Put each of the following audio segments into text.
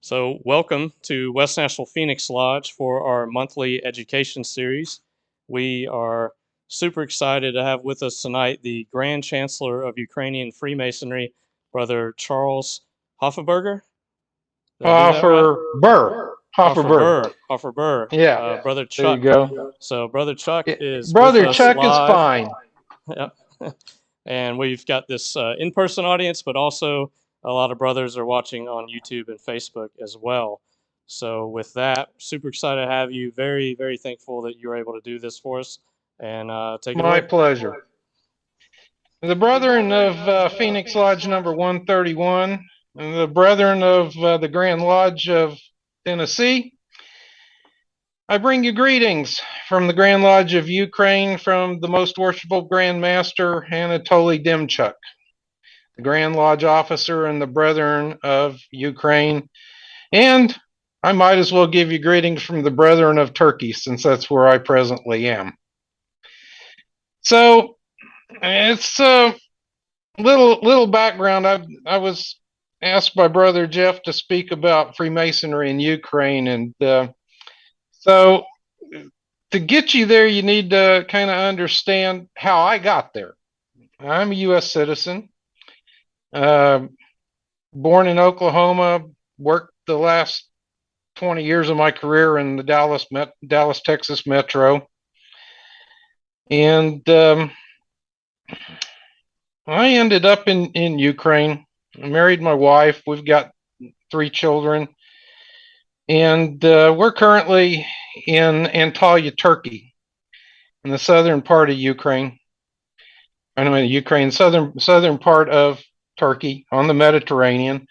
So, welcome to West National Phoenix Lodge for our monthly education series. We are super excited to have with us tonight the Grand Chancellor of Ukrainian Freemasonry, Brother Charles Hofferberger. Did I do that right? Hofferber. Hofferber. Yeah, Brother there you Chuck. go. So, Brother Chuck is with Brother us Chuck is live. fine. Yep. And we've got this in-person audience, but also a lot of brothers are watching on YouTube and Facebook as well. So with that, super excited to have you. Very, very thankful that you were able to do this for us. And take it My away. pleasure. The brethren of Phoenix Lodge number 131, and the brethren of the Grand Lodge of Tennessee, I bring you greetings from the Grand Lodge of Ukraine, from the most worshipful Grand Master Anatoly Demchuk, the Grand Lodge officer, and the brethren of Ukraine. And I might as well give you greetings from the brethren of Turkey, since that's where I presently am. So it's a little background. I was asked by Brother Jeff to speak about Freemasonry in Ukraine, and so to get you there, you need to kind of understand how I got there. I'm a U.S. citizen, born in Oklahoma, worked the last 20 years of my career in the Dallas, Texas metro. And I ended up in Ukraine. I married my wife. We've got 3 children. And we're currently in Antalya, Turkey, in the southern part of Ukraine. Southern part of Turkey on the Mediterranean.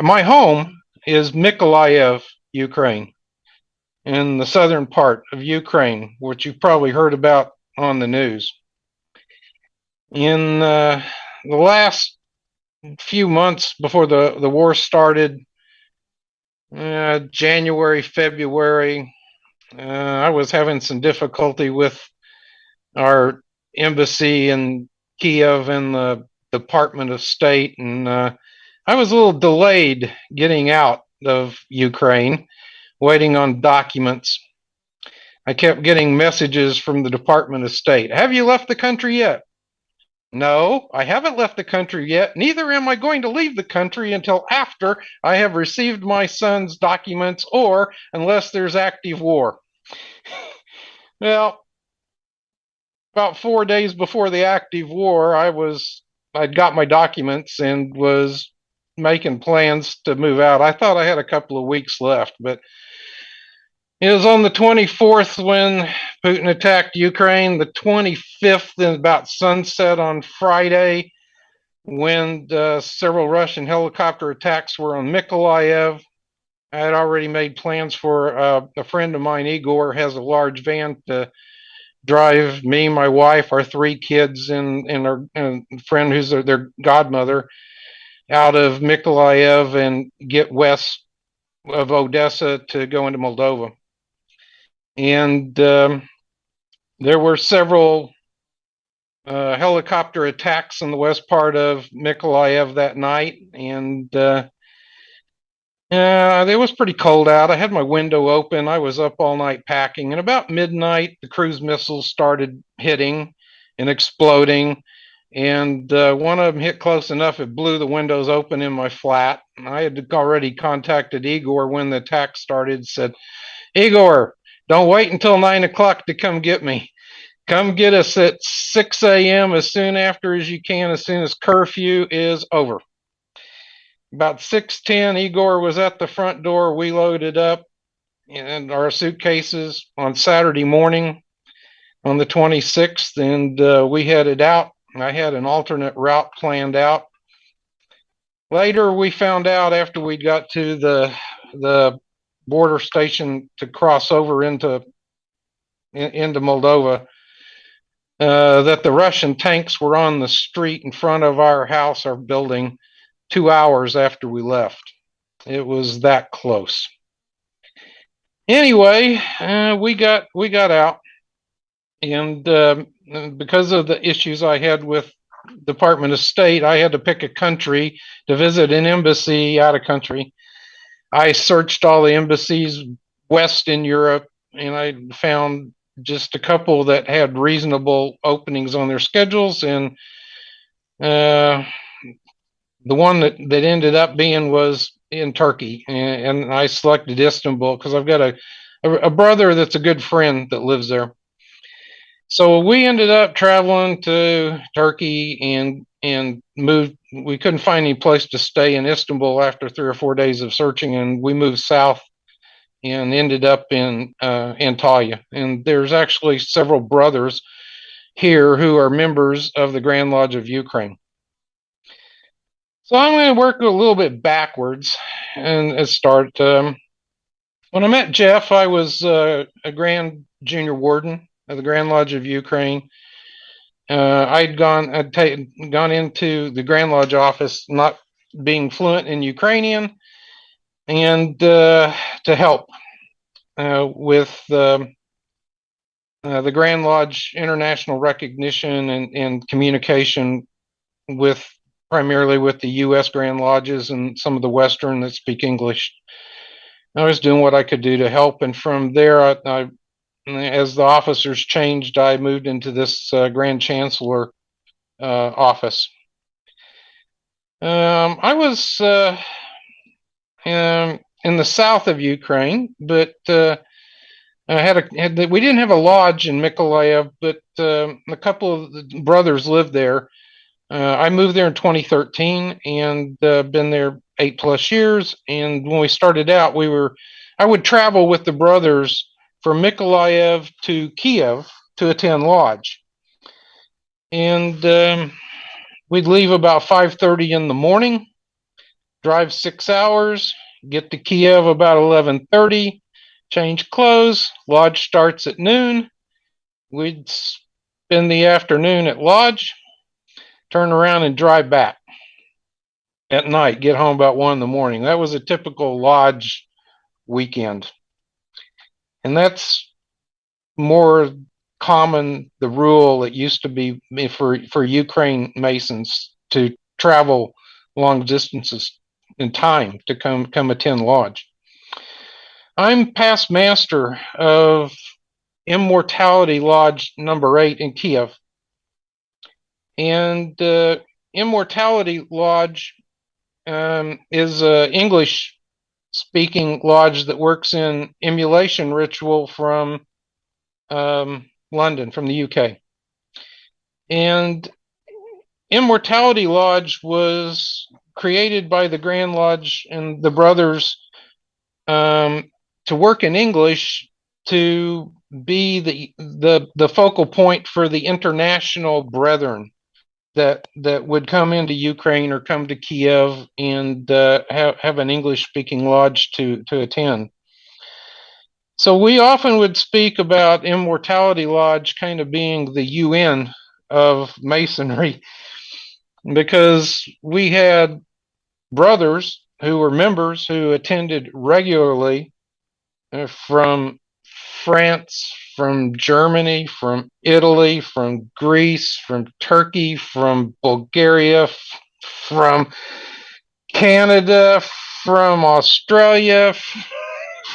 My home is Mykolaiv, Ukraine, in the southern part of Ukraine, which you've probably heard about on the news. In the last few months before the war started, January, February, I was having some difficulty with our embassy in Kiev and the Department of State, and I was a little delayed getting out of Ukraine, waiting on documents. I kept getting messages from the Department of State. Have you left the country yet? No, I haven't left the country yet. Neither am I going to leave the country until after I have received my son's documents, or unless there's active war. Well, about 4 days before the active war, I'd got my documents and was making plans to move out. I thought I had a couple of weeks left, but it was on the 24th when Putin attacked Ukraine, the 25th, and about sunset on Friday, when several Russian helicopter attacks were on Mykolaiv. I had already made plans for a friend of mine, Igor, has a large van to drive me, my wife, our 3 kids, and our friend who's their godmother out of Mykolaiv and get west of Odessa to go into Moldova. And there were several helicopter attacks in the west part of Mykolaiv that night, and it was pretty cold out. I had my window open. I was up all night packing, and about midnight, the cruise missiles started hitting and exploding, and one of them hit close enough it blew the windows open in my flat. I had already contacted Igor when the attack started, said, Igor, don't wait until 9 o'clock to come get me. Come get us at 6 a.m. as soon after as you can, as soon as curfew is over. About 6:10, Igor was at the front door. We loaded up in our suitcases on Saturday morning on the 26th, and we headed out. I had an alternate route planned out. Later, we found out after we got to the border station to cross over into Moldova, that the Russian tanks were on the street in front of our house, our building, 2 hours after we left. It was that close. Anyway, we got out, and because of the issues I had with Department of State, I had to pick a country to visit an embassy out of country. I searched all the embassies west in Europe, and I found just a couple that had reasonable openings on their schedules. And uh, the one that ended up being was in Turkey, and I selected Istanbul because I've got a brother that's a good friend that lives there. So we ended up traveling to Turkey and moved. We couldn't find any place to stay in Istanbul after 3 or 4 days of searching, and we moved south and ended up in Antalya. And there's actually several brothers here who are members of the Grand Lodge of Ukraine. So I'm going to work a little bit backwards and start. When I met Jeff, I was a Grand Junior Warden of the Grand Lodge of Ukraine. I'd gone into the Grand Lodge office, not being fluent in Ukrainian, and to help with the Grand Lodge international recognition and communication with primarily with the U.S. Grand Lodges and some of the Western that speak English. I was doing what I could do to help, and from there, as the officers changed, I moved into this Grand Chancellor office. I was in the south of Ukraine, but we didn't have a lodge in Mykolaiv, but a couple of the brothers lived there. I moved there in 2013 and been there 8+ years. And when we started out, I would travel with the brothers from Mykolaiv to Kiev to attend lodge. And we'd leave about 5:30 in the morning, drive 6 hours, get to Kiev about 11:30, change clothes. Lodge starts at noon. We'd spend the afternoon at lodge, turn around and drive back at night, get home about 1 in the morning. That was a typical lodge weekend. And that's more common, the rule that used to be for Ukraine Masons to travel long distances in time to come attend lodge. I'm past master of Immortality Lodge number 8 in Kiev. And Immortality Lodge is an English speaking lodge that works in emulation ritual from London, from the UK. And Immortality Lodge was created by the Grand Lodge and the brothers to work in English, to be the focal point for the international brethren that would come into Ukraine or come to Kiev and have an English speaking lodge to attend. So we often would speak about Immortality Lodge kind of being the UN of Masonry, because we had brothers who were members who attended regularly from France, from Germany, from Italy, from Greece, from Turkey, from Bulgaria, from Canada, from Australia,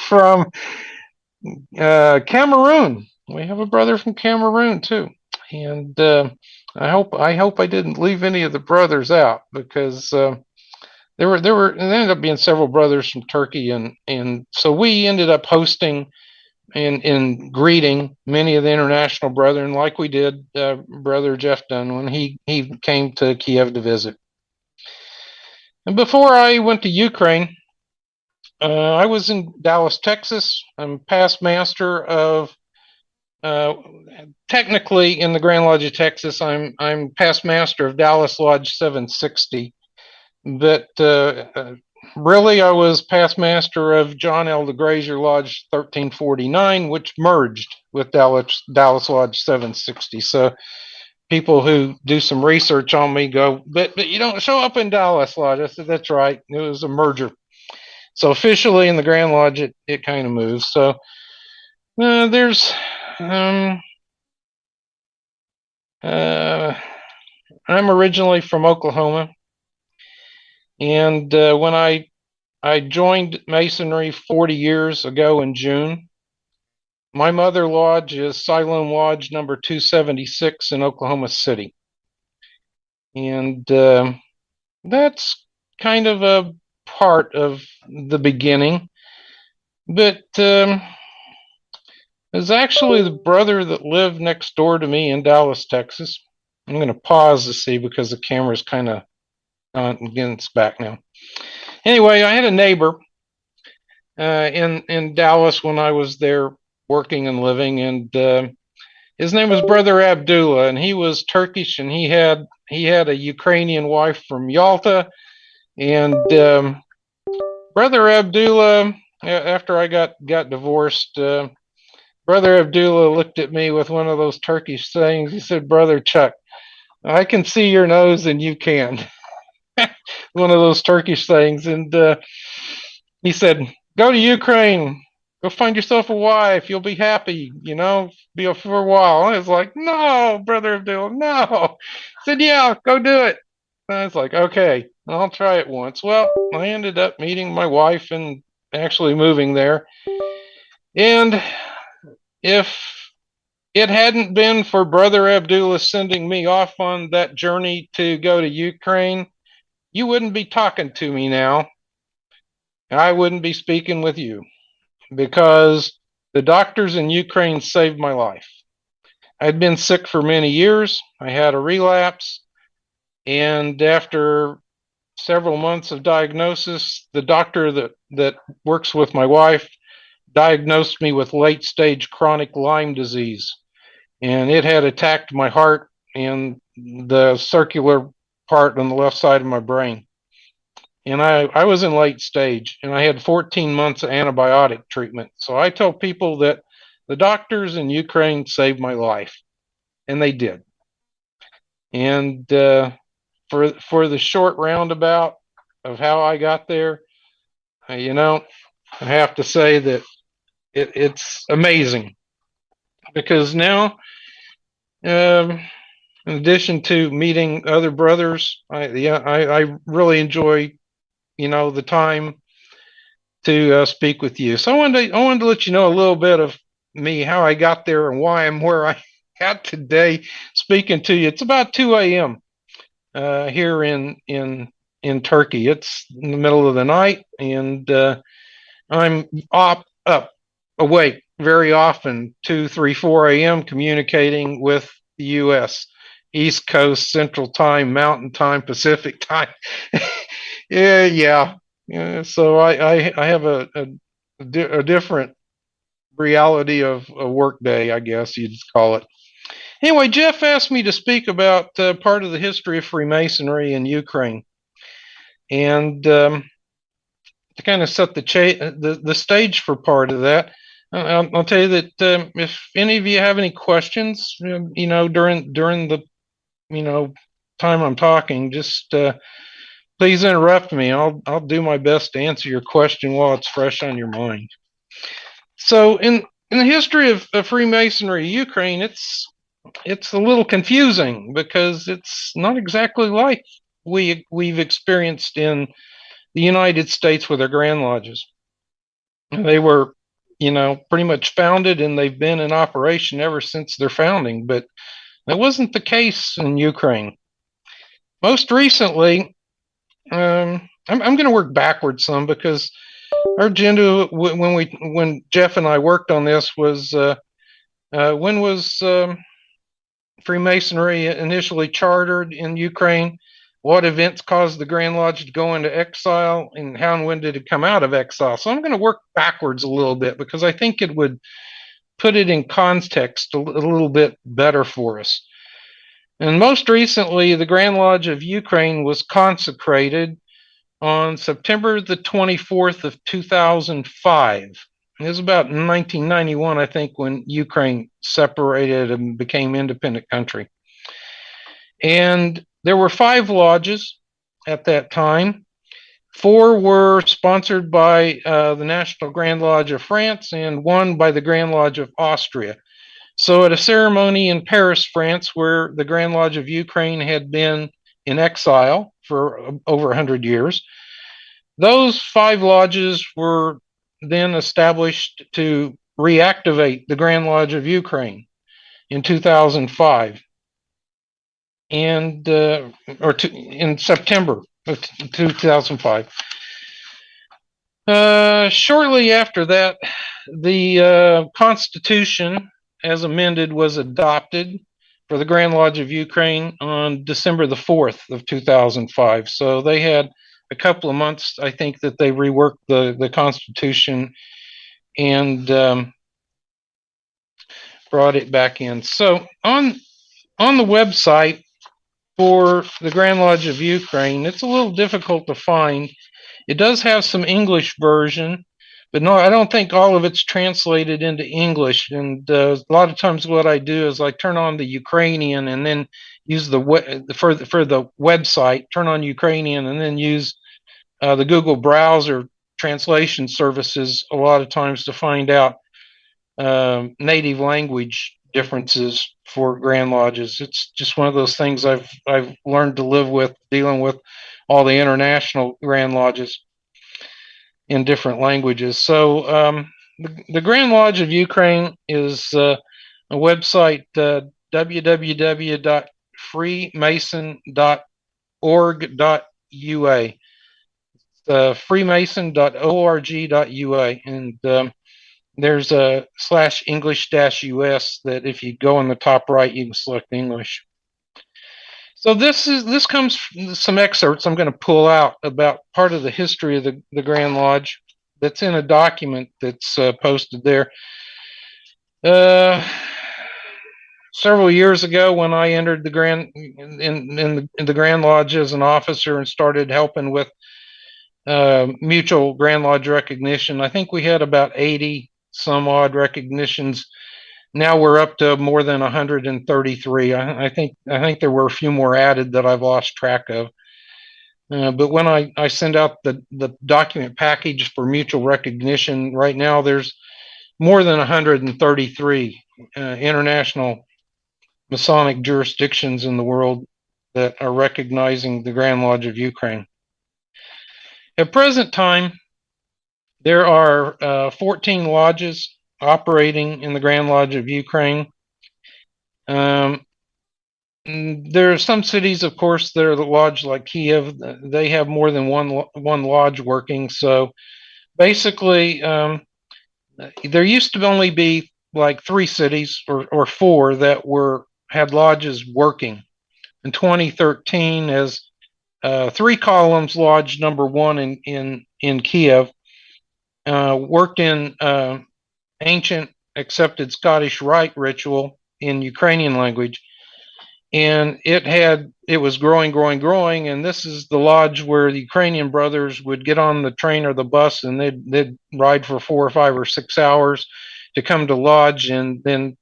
from Cameroon. We have a brother from Cameroon too, and I hope I didn't leave any of the brothers out, because there ended up being several brothers from Turkey, and so we ended up hosting and greeting many of the international brethren, like we did Brother Jeff Dunn when he came to Kiev to visit. And before I went to Ukraine, I was in Dallas, Texas. I'm past master of, technically in the Grand Lodge of Texas, I'm past master of Dallas Lodge 760. But really, I was past master of John L. DeGrazier Lodge 1349, which merged with Dallas Lodge 760. So people who do some research on me go, but you don't show up in Dallas Lodge. I said, that's right. It was a merger. So officially in the Grand Lodge, it kind of moves. So there's I'm originally from Oklahoma. And when I I joined Masonry 40 years ago in June. My mother lodge is Siloam Lodge number 276 in Oklahoma City. And that's kind of a part of the beginning. But it's actually the brother that lived next door to me in Dallas, Texas. I'm going to pause to see because the camera's kind of again, it's back now. Anyway, I had a neighbor in Dallas when I was there working and living, and his name was Brother Abdullah, and he was Turkish, and he had a Ukrainian wife from Yalta, and Brother Abdullah, after I got divorced, Brother Abdullah looked at me with one of those Turkish sayings. He said, "Brother Chuck, I can see your nose and you can." One of those Turkish things. And he said, "Go to Ukraine. Go find yourself a wife. You'll be happy, be for a while." I was like, "No, Brother Abdullah, no." He said, "Yeah, go do it." I was like, "Okay, I'll try it once." Well, I ended up meeting my wife and actually moving there. And if it hadn't been for Brother Abdullah sending me off on that journey to go to Ukraine, you wouldn't be talking to me now. I wouldn't be speaking with you because the doctors in Ukraine saved my life. I'd been sick for many years. I had a relapse. And after several months of diagnosis, the doctor that works with my wife diagnosed me with late stage chronic Lyme disease. And it had attacked my heart and the circular part on the left side of my brain. And I was in late stage, and I had 14 months of antibiotic treatment. So I tell people that the doctors in Ukraine saved my life, and they did. And for the short roundabout of how I got there, I have to say that it's amazing because now, in addition to meeting other brothers, I really enjoy the time to speak with you. So I wanted to let you know a little bit of me, how I got there, and why I'm where I at today, speaking to you. It's about 2 a.m. Here in Turkey. It's in the middle of the night, and I'm up, awake very often, 2, 3, 4 a.m. communicating with the U.S. East Coast, Central Time, Mountain Time, Pacific Time. Yeah. So I have a different reality of a work day, I guess you'd call it. Anyway, Jeff asked me to speak about part of the history of Freemasonry in Ukraine, and to kind of set the stage for part of that. I'll tell you that if any of you have any questions, during the time I'm talking, just please interrupt me. I'll do my best to answer your question while it's fresh on your mind. So in the history of Freemasonry Ukraine, it's a little confusing because it's not exactly like we've experienced in the United States with our Grand Lodges. They were, pretty much founded, and they've been in operation ever since their founding, but that wasn't the case in Ukraine. Most recently, I'm going to work backwards some because our agenda when Jeff and I worked on this was when was Freemasonry initially chartered in Ukraine? What events caused the Grand Lodge to go into exile, and how and when did it come out of exile? So I'm going to work backwards a little bit because I think it would put it in context a little bit better for us. And most recently, the Grand Lodge of Ukraine was consecrated on September the 24th of 2005. It was about 1991, I think, when Ukraine separated and became an independent country. And there were 5 lodges at that time. 4 were sponsored by the National Grand Lodge of France, and 1 by the Grand Lodge of Austria. So at a ceremony in Paris, France, where the Grand Lodge of Ukraine had been in exile for over 100 years, those 5 lodges were then established to reactivate the Grand Lodge of Ukraine in 2005, and in September of 2005. Shortly after that, the Constitution, as amended, was adopted for the Grand Lodge of Ukraine on December the 4th of 2005. So they had a couple of months, I think, that they reworked the Constitution and brought it back in. So on the website for the Grand Lodge of Ukraine, it's a little difficult to find. It does have some English version, but no, I don't think all of it's translated into English. And a lot of times, what I do is I turn on the Ukrainian and then use for the website. Turn on Ukrainian and then use the Google browser translation services a lot of times to find out native language differences for Grand Lodges. It's just one of those things I've learned to live with, dealing with all the international Grand Lodges in different languages. So the Grand Lodge of Ukraine is a website, www.freemason.org.ua. freemason.org.ua, and there's a /English-US that if you go on the top right, you can select English. So this comes from some excerpts I'm going to pull out about part of the history of the Grand Lodge that's in a document that's posted there. Several years ago, when I entered the the Grand Lodge as an officer and started helping with mutual Grand Lodge recognition, I think we had about 80 some odd recognitions. Now we're up to more than 133. I think there were a few more added that I've lost track of. But when I send out the document package for mutual recognition, right now there's more than 133 international Masonic jurisdictions in the world that are recognizing the Grand Lodge of Ukraine. At present time, there are 14 lodges operating in the Grand Lodge of Ukraine. There are some cities, of course, that are the lodge like Kiev. They have more than one lodge working. So basically, there used to only be like 3 cities or 4 that had lodges working. In 2013, as 3 Columns Lodge number 1 in Kiev worked in ancient accepted Scottish Rite ritual in Ukrainian language, and it was growing, and this is the lodge where the Ukrainian brothers would get on the train or the bus, and they'd ride for 4 or 5 or 6 hours to come to lodge, and then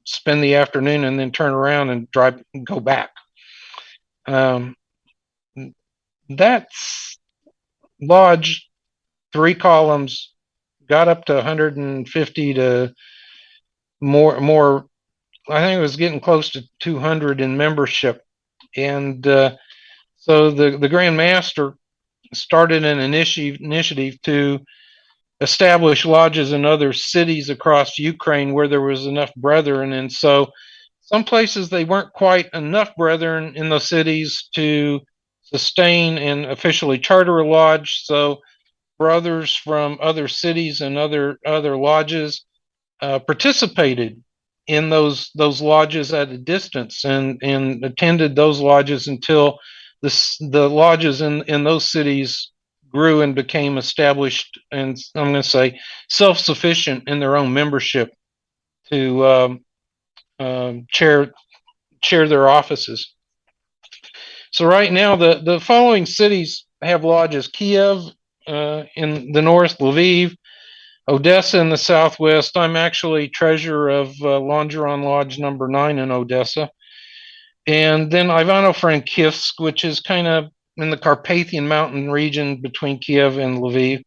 spend the afternoon, and then turn around and drive and go back. That's lodge 3 Columns got up to 150 to more. I think it was getting close to 200 in membership, and so the Grand Master started an initiative to establish lodges in other cities across Ukraine where there was enough brethren, and so some places they weren't quite enough brethren in those cities to sustain and officially charter a lodge. So brothers from other cities and other lodges participated in those lodges at a distance, and attended those lodges until the lodges in those cities grew and became established, and I'm going to say self-sufficient in their own membership to chair their offices. So right now the following cities have lodges: Kiev in the north, Lviv, Odessa in the southwest. I'm actually treasurer of Longeron Lodge number 9 in Odessa. And then Ivano-Frankivsk, which is kind of in the Carpathian mountain region between Kiev and Lviv.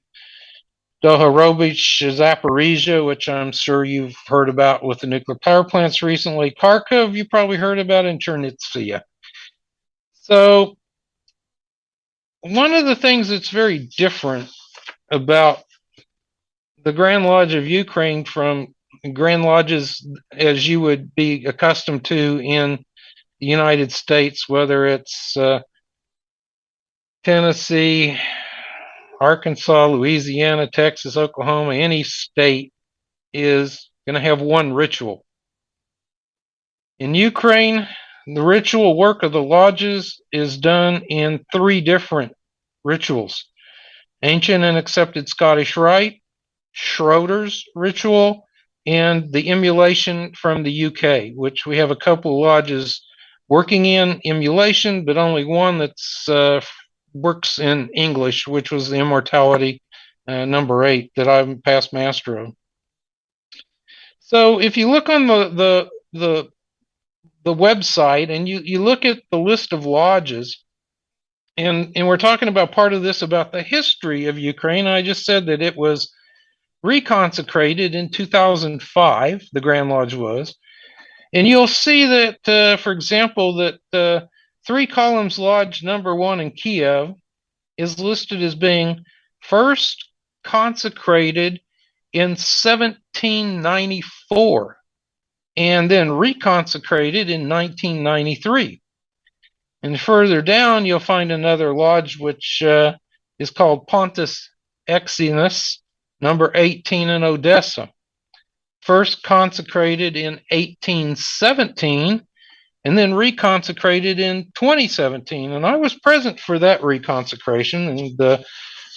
Dohorovich, Zaporizhia, which I'm sure you've heard about with the nuclear power plants recently. Kharkov, you probably heard about, in Chernivtsia. So one of the things that's very different about the Grand Lodge of Ukraine from Grand Lodges as you would be accustomed to in the United States, whether it's Tennessee, Arkansas, Louisiana, Texas, Oklahoma, any state is going to have one ritual. In Ukraine, the ritual work of the lodges is done in 3 different rituals: ancient and accepted Scottish Rite, Schroeder's ritual, and the emulation from the UK, which we have a couple of lodges working in emulation, but only one that's works in English, which was the Immortality number 8 that I'm past master of. So if you look on the website and you look at the list of lodges, and we're talking about part of this about the history of Ukraine. I just said that it was reconsecrated in 2005, the Grand Lodge was. And you'll see that, for example, that Three Columns Lodge number 1 in Kiev is listed as being first consecrated in 1794 and then reconsecrated in 1993. And further down, you'll find another lodge which is called Pontus Exinus, number 18 in Odessa, first consecrated in 1817 and then reconsecrated in 2017. And I was present for that reconsecration and the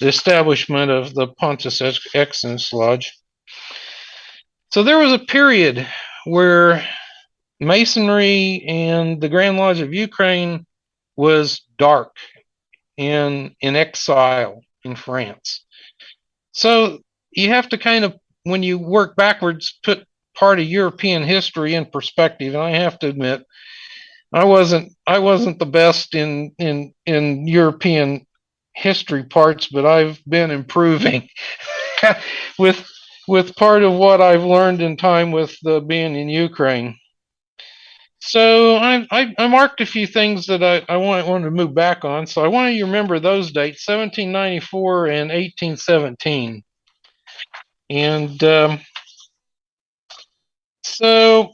establishment of the Pontus Exinus Lodge. So there was a period where Masonry and the Grand Lodge of Ukraine was dark and in exile in France. So you have to kind of, when you work backwards, put part of European history in perspective. And I have to admit, I wasn't the best in European history parts, but I've been improving with part of what I've learned in time with being in Ukraine. So I marked a few things that I wanted to move back on. So I want you to remember those dates, 1794 and 1817. And so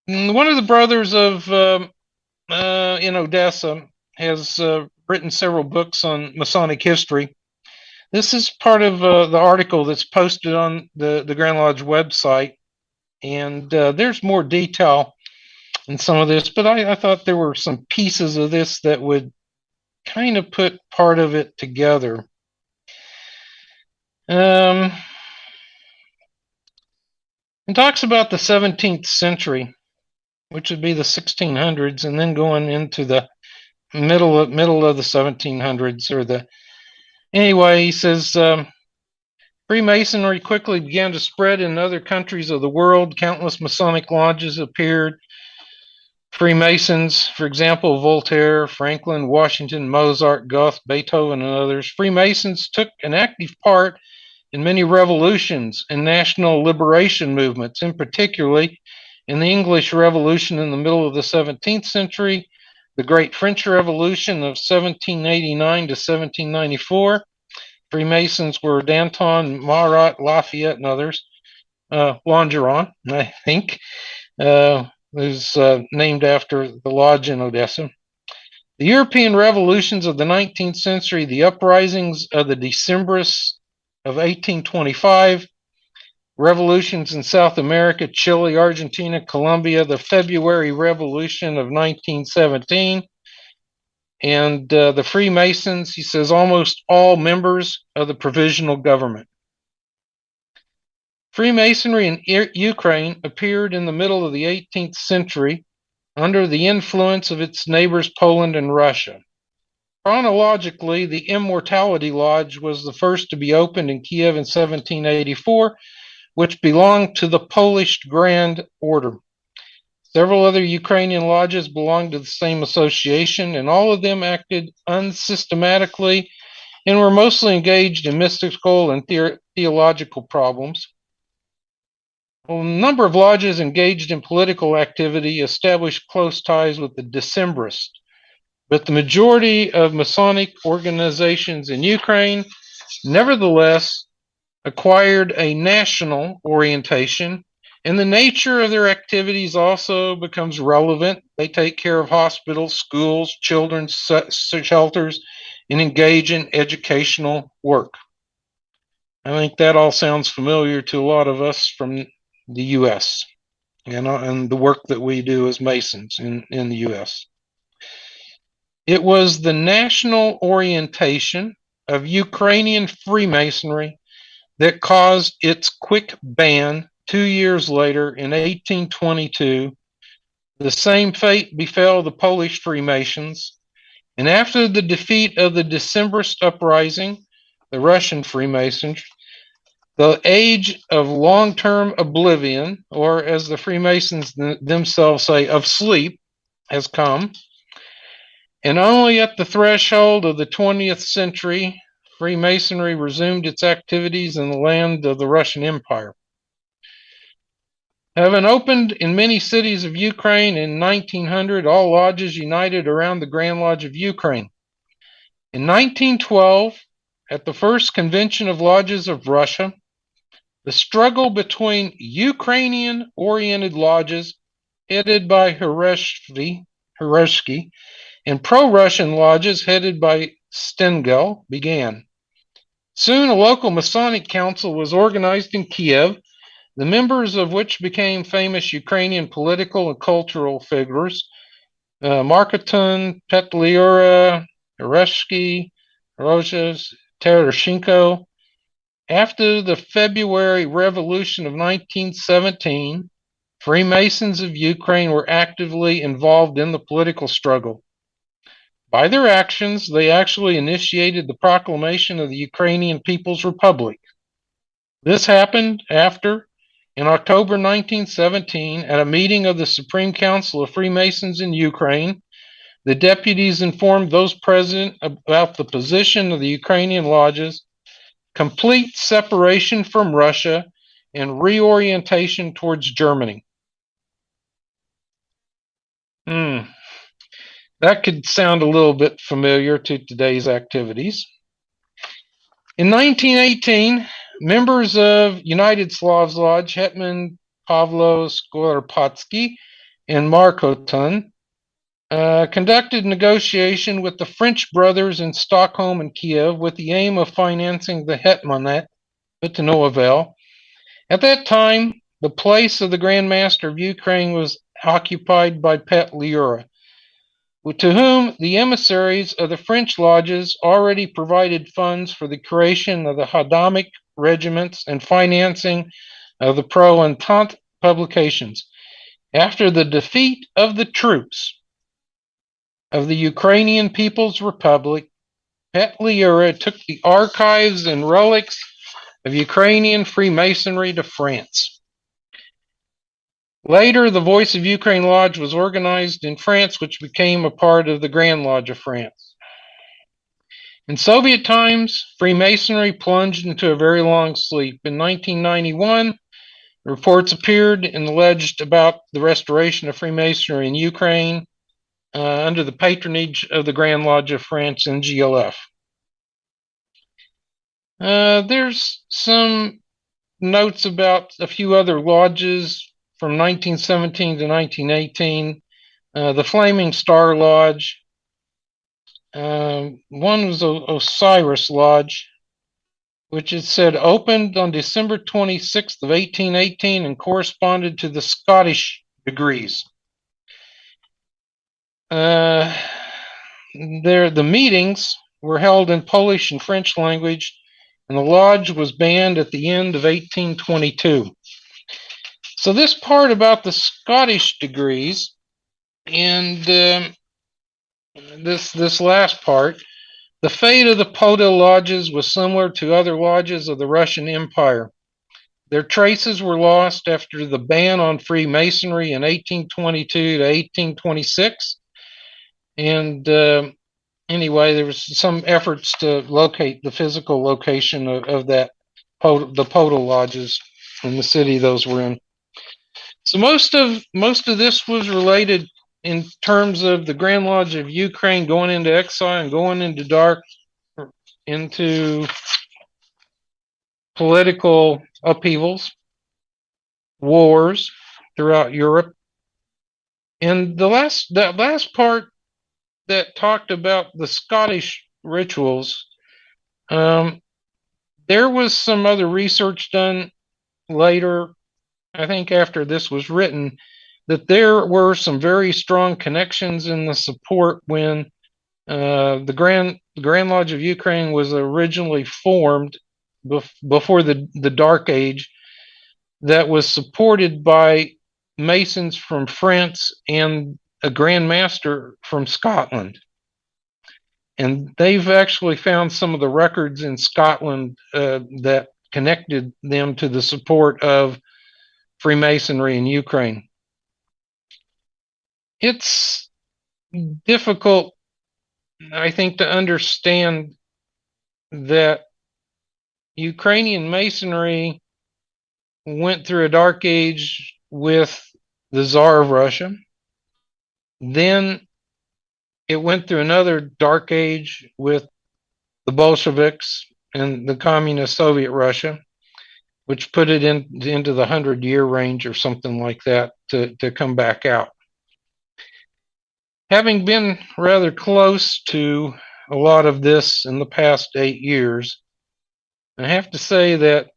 one of the brothers of in Odessa has written several books on Masonic history. This is part of the article that's posted on the Grand Lodge website. And there's more detail in some of this, but I thought there were some pieces of this that would kind of put part of it together. It talks about the 17th century, which would be the 1600s, and then going into the middle of the 1700s or the. Anyway, he says Freemasonry quickly began to spread in other countries of the world. Countless Masonic lodges appeared. Freemasons, for example, Voltaire, Franklin, Washington, Mozart, Goethe, Beethoven, and others. Freemasons took an active part in many revolutions and national liberation movements, in particularly in the English Revolution in the middle of the 17th century, the Great French Revolution of 1789 to 1794. Freemasons were Danton, Marat, Lafayette, and others. Longeron, I think, is named after the lodge in Odessa. The European revolutions of the 19th century, the uprisings of the Decembrists of 1825, revolutions in South America, Chile, Argentina, Colombia, the February Revolution of 1917, and the Freemasons, he says, almost all members of the provisional government. Freemasonry in Ukraine appeared in the middle of the 18th century under the influence of its neighbors Poland and Russia. Chronologically, the Immortality Lodge was the first to be opened in Kiev in 1784, which belonged to the Polish Grand Order. Several other Ukrainian lodges belonged to the same association, and all of them acted unsystematically and were mostly engaged in mystical and theological problems. A number of lodges engaged in political activity established close ties with the Decembrists. but the majority of Masonic organizations in Ukraine nevertheless acquired a national orientation, and the nature of their activities also becomes relevant. They take care of hospitals, schools, children's shelters, and engage in educational work. I think that all sounds familiar to a lot of us from the U.S., and the work that we do as Masons in the U.S. It was the national orientation of Ukrainian Freemasonry that caused its quick ban 2 years later in 1822. The same fate befell the Polish Freemasons, and after the defeat of the Decembrist uprising, the Russian Freemasons, the age of long-term oblivion, or as the Freemasons themselves say, of sleep, has come. And only at the threshold of the 20th century, Freemasonry resumed its activities in the land of the Russian Empire. Having opened in many cities of Ukraine in 1900, all lodges united around the Grand Lodge of Ukraine. In 1912, at the first Convention of Lodges of Russia, the struggle between Ukrainian-oriented lodges headed by Hereshky and pro-Russian lodges headed by Stengel began. Soon a local Masonic council was organized in Kiev, the members of which became famous Ukrainian political and cultural figures, Markotun, Petliura, Hereshky, Rozhes, Tereshchenko. After the February Revolution of 1917, Freemasons of Ukraine were actively involved in the political struggle. By their actions, they actually initiated the proclamation of the Ukrainian People's Republic. This happened after, in October 1917, at a meeting of the Supreme Council of Freemasons in Ukraine, the deputies informed those present about the position of the Ukrainian lodges, complete separation from Russia, and reorientation towards Germany. That could sound a little bit familiar to today's activities. In 1918, members of United Slavs Lodge, Hetman Pavlo Skoropadsky and Markotun, conducted negotiation with the French brothers in Stockholm and Kiev with the aim of financing the Hetmanate, but to no avail. At that time, the place of the Grand Master of Ukraine was occupied by Petliura, to whom the emissaries of the French lodges already provided funds for the creation of the Hadamic regiments and financing of the pro-Entente publications. After the defeat of the troops of the Ukrainian People's Republic, Petliura took the archives and relics of Ukrainian Freemasonry to France. Later, the Voice of Ukraine Lodge was organized in France, which became a part of the Grand Lodge of France. In Soviet times, Freemasonry plunged into a very long sleep. In 1991, reports appeared and alleged about the restoration of Freemasonry in Ukraine under the patronage of the Grand Lodge of France and GLF. There's some notes about a few other lodges from 1917 to 1918. The Flaming Star Lodge. One was Osiris Lodge, which it said opened on December 26th of 1818 and corresponded to the Scottish degrees. The meetings were held in Polish and French language, and the lodge was banned at the end of 1822. So this part about the Scottish degrees and this last part, the fate of the Podil lodges was similar to other lodges of the Russian Empire. Their traces were lost after the ban on Freemasonry in 1822 to 1826. And anyway, there was some efforts to locate the physical location of the Podil lodges in the city those were in. So most of this was related in terms of the Grand Lodge of Ukraine going into exile and going into political upheavals, wars throughout Europe. And that last part that talked about the Scottish rituals, there was some other research done later, I think after this was written, that there were some very strong connections in the support when the Grand Lodge of Ukraine was originally formed before the Dark Age, that was supported by Masons from France and a Grand Master from Scotland. And they've actually found some of the records in Scotland that connected them to the support of Freemasonry in Ukraine. It's difficult, I think, to understand that Ukrainian Masonry went through a dark age with the Tsar of Russia. Then it went through another dark age with the Bolsheviks and the communist Soviet Russia, which put it into the 100-year range or something like that to come back out. Having been rather close to a lot of this in the past 8 years, I have to say that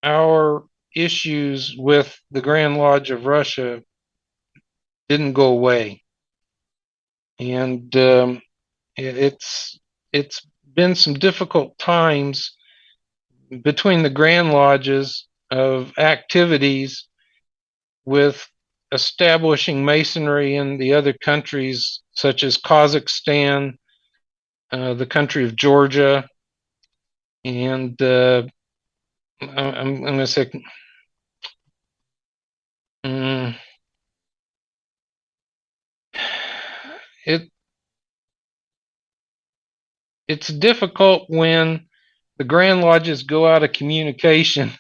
our issues with the Grand Lodge of Russia didn't go away. And it's been some difficult times between the Grand Lodges of activities with establishing Masonry in the other countries, such as Kazakhstan, the country of Georgia, and I'm going to say it's difficult when the Grand Lodges go out of communication,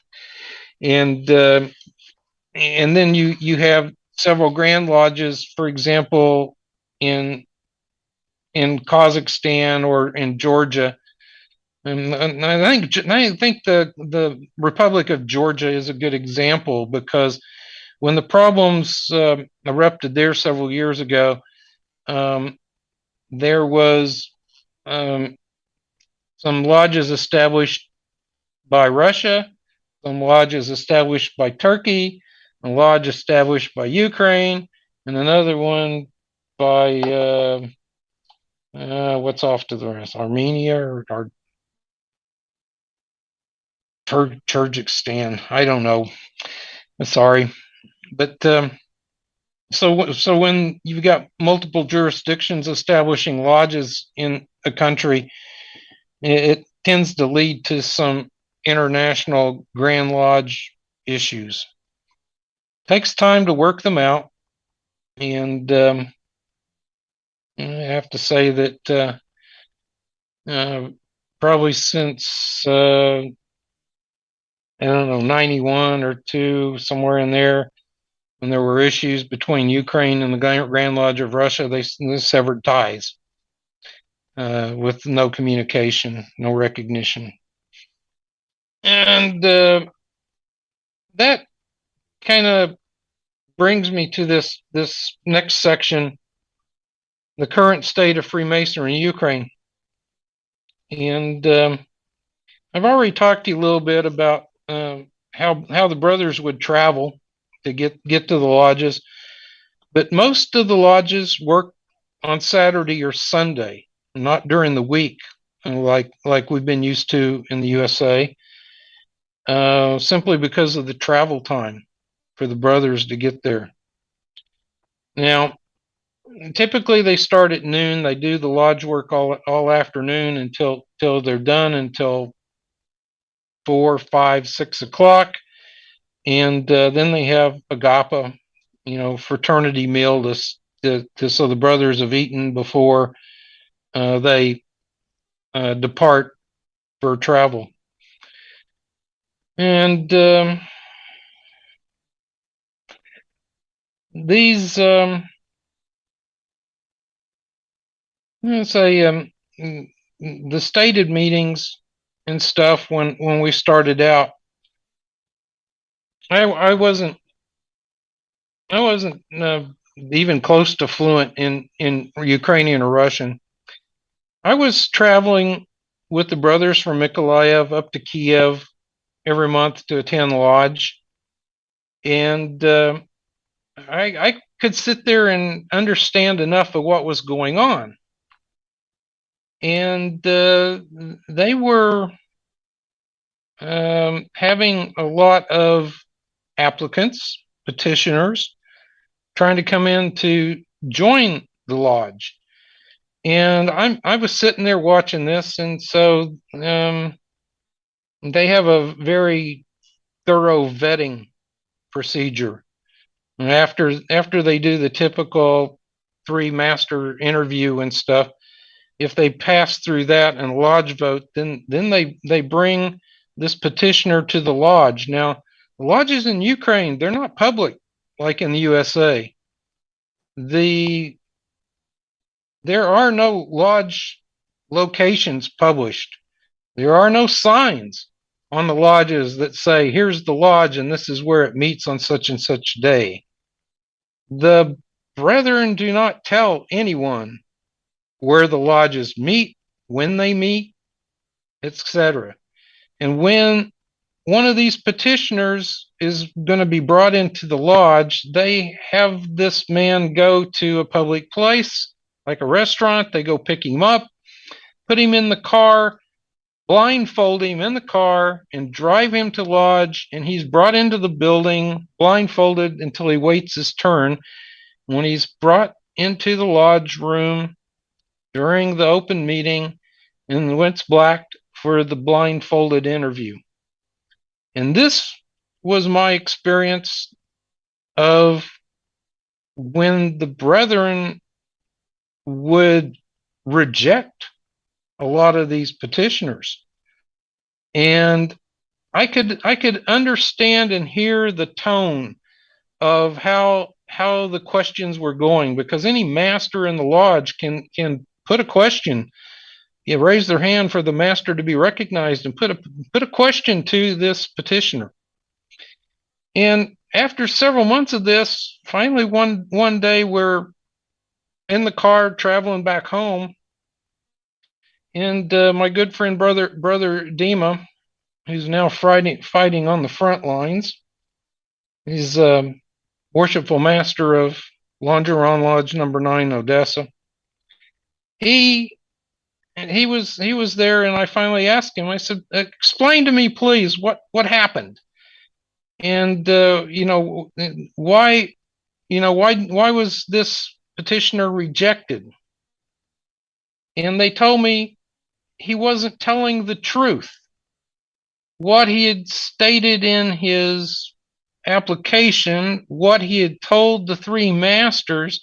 and then you have several Grand Lodges, for example, in Kazakhstan or in Georgia. And I think the Republic of Georgia is a good example, because when the problems erupted there several years ago, there was some lodges established by Russia, some lodges established by Turkey, a lodge established by Ukraine, and another one by what's off to the rest, Armenia or Kyrgyzstan. I don't know. Sorry, but so when you've got multiple jurisdictions establishing lodges in a country, it tends to lead to some international Grand Lodge issues. Takes time to work them out, and I have to say that probably since I don't know, 91 or 2, somewhere in there, when there were issues between Ukraine and the Grand Lodge of Russia, they severed ties with no communication, no recognition. And that kind of brings me to this next section, the current state of Freemasonry in Ukraine. And I've already talked to you a little bit about how the brothers would travel to get to the lodges, but most of the lodges work on Saturday or Sunday, not during the week, like we've been used to in the USA, simply because of the travel time for the brothers to get there. Now, typically they start at noon. They do the lodge work all afternoon until they're done until 4, 5, 6 o'clock, and then they have agapa, fraternity meal so the brothers have eaten before they depart for travel. And these say the stated meetings and stuff when we started out, I wasn't even close to fluent in Ukrainian or Russian. I was traveling with the brothers from Mykolaiv up to Kiev every month to attend lodge, and I could sit there and understand enough of what was going on. And they were having a lot of applicants, petitioners, trying to come in to join the lodge. And I was sitting there watching this, and so they have a very thorough vetting procedure. And after they do the typical 3 master interview and stuff, if they pass through that and lodge vote, then they bring this petitioner to the lodge. Now, the lodges in Ukraine, they're not public like in the USA. There are no lodge locations published. There are no signs on the lodges that say, here's the lodge and this is where it meets on such and such day. The brethren do not tell anyone where the lodges meet, when they meet, etc. And when one of these petitioners is going to be brought into the lodge, they have this man go to a public place, like a restaurant. They go pick him up, put him in the car, blindfold him in the car, and drive him to lodge. And he's brought into the building blindfolded until he waits his turn. When he's brought into the lodge room during the open meeting, and went black for the blindfolded interview. And this was my experience of when the brethren would reject a lot of these petitioners. And I could understand and hear the tone of how the questions were going, because any master in the lodge can put a question, raise their hand for the master to be recognized, and put a question to this petitioner. And after several months of this, finally one day we're in the car traveling back home, and my good friend brother Dima, who's now fighting on the front lines, he's worshipful master of Longeron Lodge number 9, Odessa. He was there, and I finally asked him. I said, "Explain to me, please, what happened, and why was this petitioner rejected?" And they told me he wasn't telling the truth. What he had stated in his application, what he had told the 3 masters,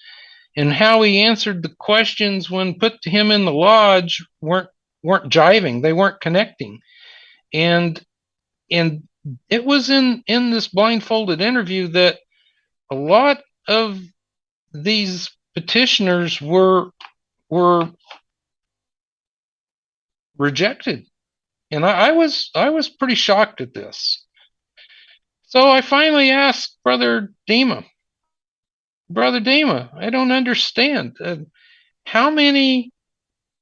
and how he answered the questions when put to him in the lodge weren't jiving. They weren't connecting. And it was in this blindfolded interview that a lot of these petitioners were rejected. And I was pretty shocked at this. So I finally asked Brother Dima, I don't understand. How many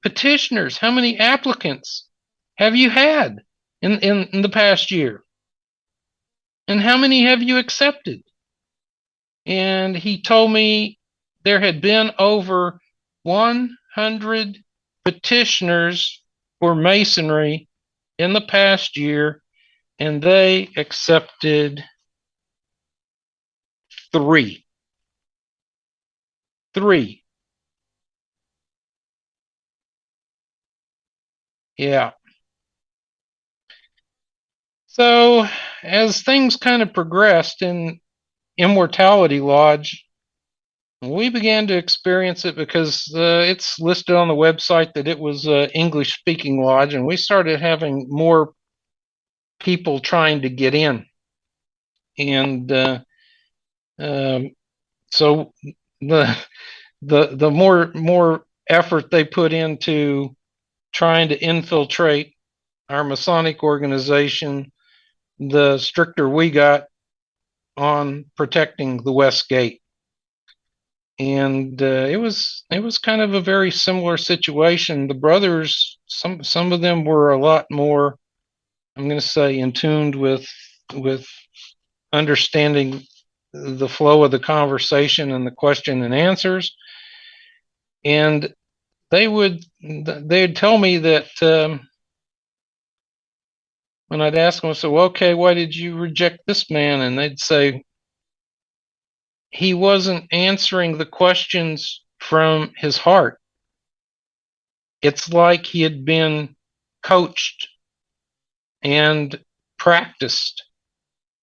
petitioners, how many applicants have you had in the past year? And how many have you accepted? And he told me there had been over 100 petitioners for Masonry in the past year, and they accepted 3. 3. Yeah. So as things kind of progressed in Immortality Lodge, we began to experience it, because it's listed on the website that it was an English-speaking lodge, and we started having more people trying to get in. And so the more effort they put into trying to infiltrate our Masonic organization, the stricter we got on protecting the West Gate. And it was kind of a very similar situation. The brothers, some of them were a lot more, I'm going to say, in tune with understanding the flow of the conversation and the question and answers. And they'd tell me that when I'd ask them, I said, well, okay, why did you reject this man? And they'd say, he wasn't answering the questions from his heart. It's like he had been coached and practiced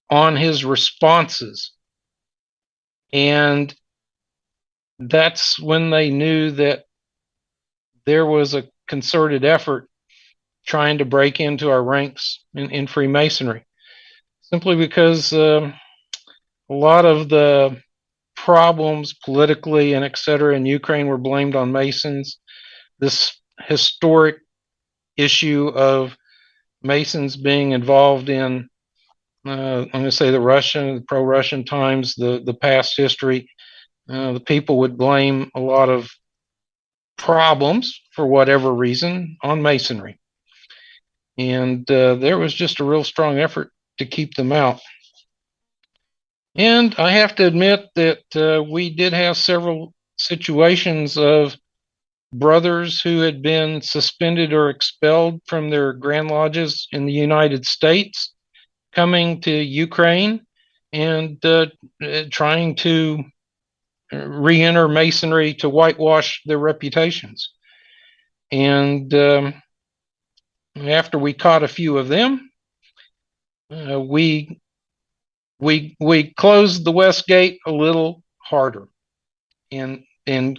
on his responses. And that's when they knew that there was a concerted effort trying to break into our ranks in Freemasonry, simply because a lot of the problems politically and et cetera in Ukraine were blamed on Masons. This historic issue of Masons being involved in, I'm going to say, the pro-Russian times, the past history. The people would blame a lot of problems, for whatever reason, on Masonry. And there was just a real strong effort to keep them out. And I have to admit that we did have several situations of brothers who had been suspended or expelled from their Grand Lodges in the United States coming to Ukraine and trying to re-enter Masonry to whitewash their reputations. And after we caught a few of them, we closed the West Gate a little harder and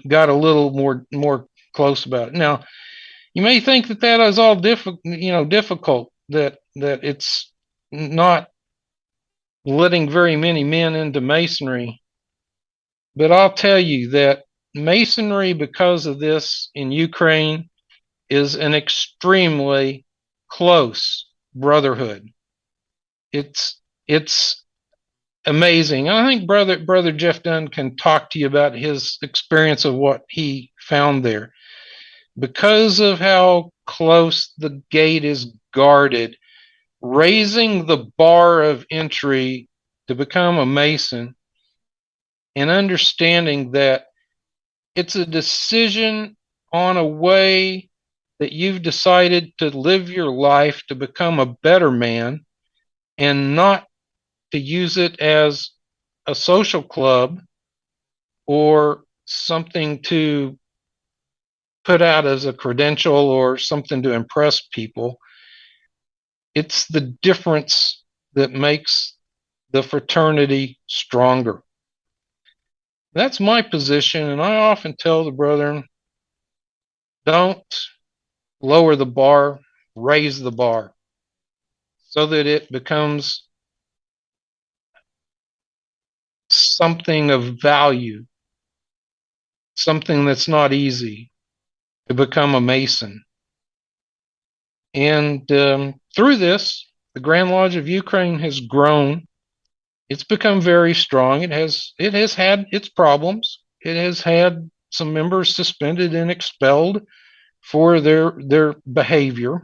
got a little more close about it. Now, you may think that is all difficult, that it's not letting very many men into Masonry. But I'll tell you that Masonry, because of this in Ukraine, is an extremely close brotherhood. It's amazing. I think brother Jeff Dunn can talk to you about his experience of what he found there. Because of how close the gate is guarded, raising the bar of entry to become a Mason and understanding that it's a decision on a way that you've decided to live your life to become a better man, and not to use it as a social club or something to put out as a credential or something to impress people. It's the difference that makes the fraternity stronger. That's my position, and I often tell the brethren, don't lower the bar, raise the bar, so that it becomes something of value, something that's not easy to become a Mason. And through this, the Grand Lodge of Ukraine has grown. It's become very strong. It has had its problems. It has had some members suspended and expelled for their behavior,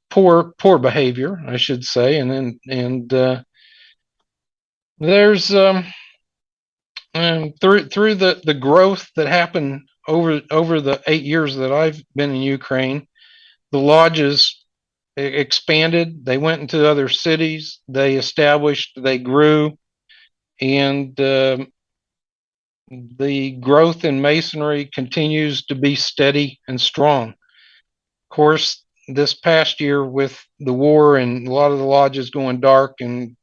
poor behavior, I should say. And there's through the growth that happened over the 8 years that I've been in Ukraine, the lodges expanded. They went into other cities. They established. They grew, and the growth in Masonry continues to be steady and strong. Of course, this past year with the war and a lot of the lodges going dark and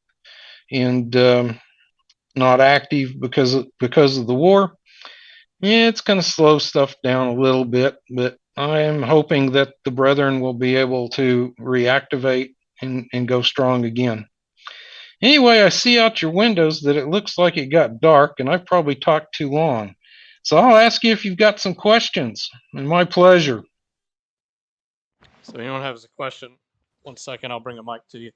not active because of the war, yeah, it's going to slow stuff down a little bit. But I am hoping that the brethren will be able to reactivate and go strong again. Anyway, I see out your windows that it looks like it got dark, and I've probably talked too long. So I'll ask you if you've got some questions. And my pleasure. So anyone has a question? 1 second, I'll bring a mic to you.